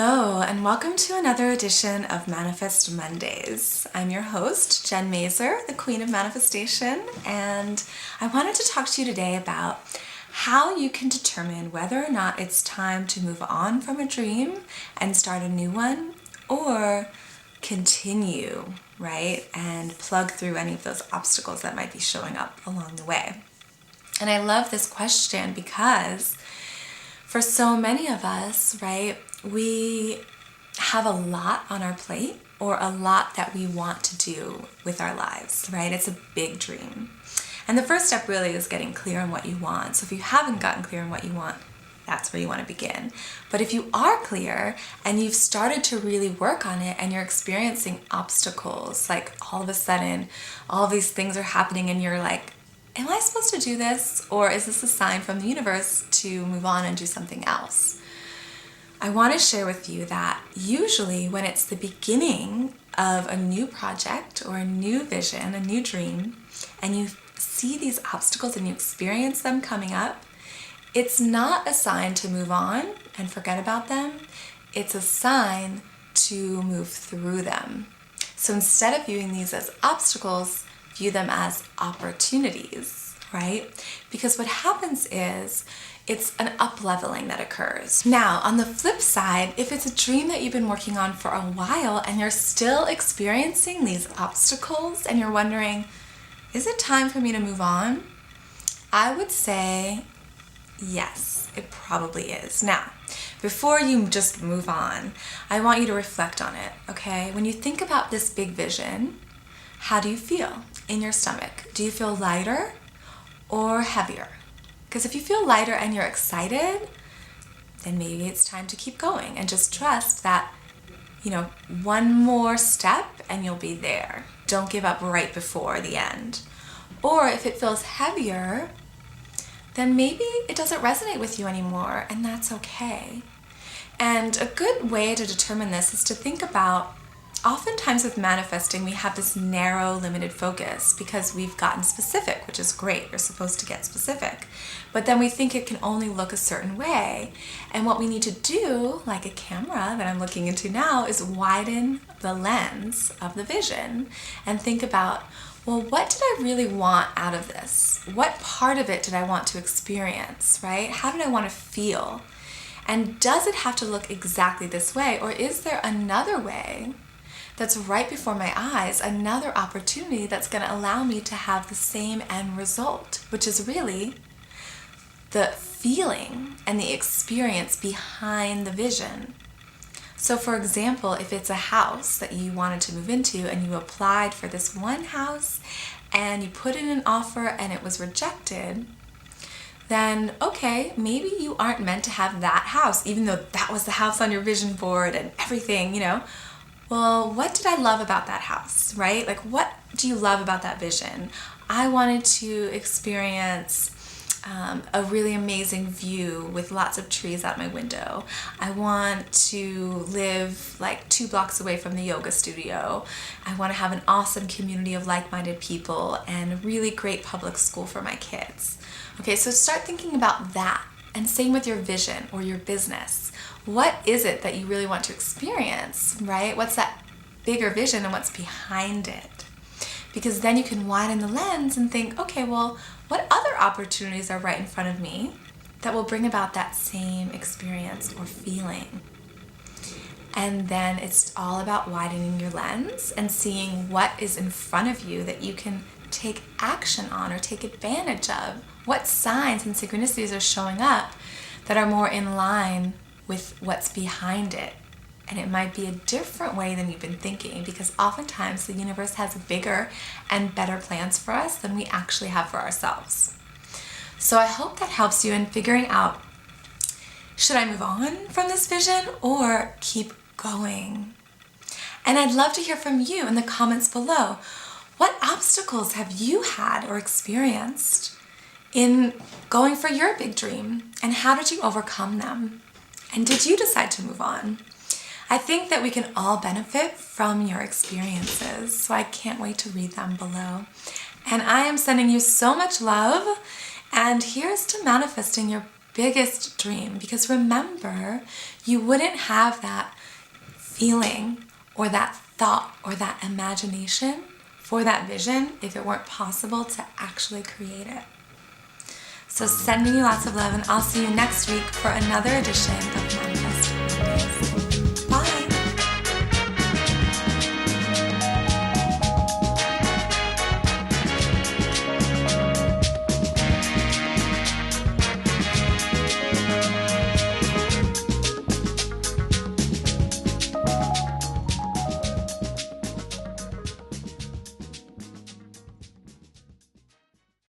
Hello, and welcome to another edition of Manifest Mondays. I'm your host, Jen Mazer, the Queen of Manifestation, and I wanted to talk to you today about how you can determine whether or not it's time to move on from a dream and start a new one, or continue, right, and plug through any of those obstacles that might be showing up along the way. And I love this question because for so many of us, right, we have a lot on our plate or a lot that we want to do with our lives, right? It's a big dream. And the first step really is getting clear on what you want. So if you haven't gotten clear on what you want, that's where you want to begin. But if you are clear and you've started to really work on it and you're experiencing obstacles, like all of a sudden all of these things are happening and you're like, am I supposed to do this? Or is this a sign from the universe to move on and do something else? I want to share with you that usually when it's the beginning of a new project or a new vision, a new dream, and you see these obstacles and you experience them coming up, it's not a sign to move on and forget about them. It's a sign to move through them. So instead of viewing these as obstacles, view them as opportunities, right? Because what happens is it's an up-leveling that occurs. Now, on the flip side, if it's a dream that you've been working on for a while and you're still experiencing these obstacles and you're wondering, is it time for me to move on? I would say yes, it probably is. Now, before you just move on, I want you to reflect on it, okay? When you think about this big vision, how do you feel in your stomach? Do you feel lighter or heavier? Because if you feel lighter and you're excited, then maybe it's time to keep going and just trust that, one more step and you'll be there. Don't give up right before the end. Or if it feels heavier, then maybe it doesn't resonate with you anymore, and that's okay. And a good way to determine this is to think about, oftentimes with manifesting, we have this narrow, limited focus because we've gotten specific, which is great. You're supposed to get specific. But then we think it can only look a certain way. And what we need to do, like a camera that I'm looking into now, is widen the lens of the vision and think about, well, what did I really want out of this? What part of it did I want to experience, right? How did I want to feel? And does it have to look exactly this way? Or is there another way that's right before my eyes, another opportunity that's going to allow me to have the same end result, which is really the feeling and the experience behind the vision. So for example, if it's a house that you wanted to move into and you applied for this one house and you put in an offer and it was rejected, then okay, maybe you aren't meant to have that house, even though that was the house on your vision board and everything, Well, what did I love about that house, right? Like, what do you love about that vision? I wanted to experience a really amazing view with lots of trees out my window. I want to live like 2 blocks away from the yoga studio. I want to have an awesome community of like-minded people and a really great public school for my kids. Okay, so start thinking about that. And same with your vision or your business. What is it that you really want to experience, right? What's that bigger vision and what's behind it? Because then you can widen the lens and think, okay, well, what other opportunities are right in front of me that will bring about that same experience or feeling? And then it's all about widening your lens and seeing what is in front of you that you can take action on or take advantage of. What signs and synchronicities are showing up that are more in line with what's behind it? And it might be a different way than you've been thinking, because oftentimes the universe has bigger and better plans for us than we actually have for ourselves. So I hope that helps you in figuring out, should I move on from this vision or keep going? And I'd love to hear from you in the comments below. What obstacles have you had or experienced in going for your big dream, and how did you overcome them? And did you decide to move on? I think that we can all benefit from your experiences, so I can't wait to read them below. And I am sending you so much love, and here's to manifesting your biggest dream, because remember, you wouldn't have that feeling or that thought or that imagination for that vision if it weren't possible to actually create it. So sending you lots of love, and I'll see you next week for another edition of Manifest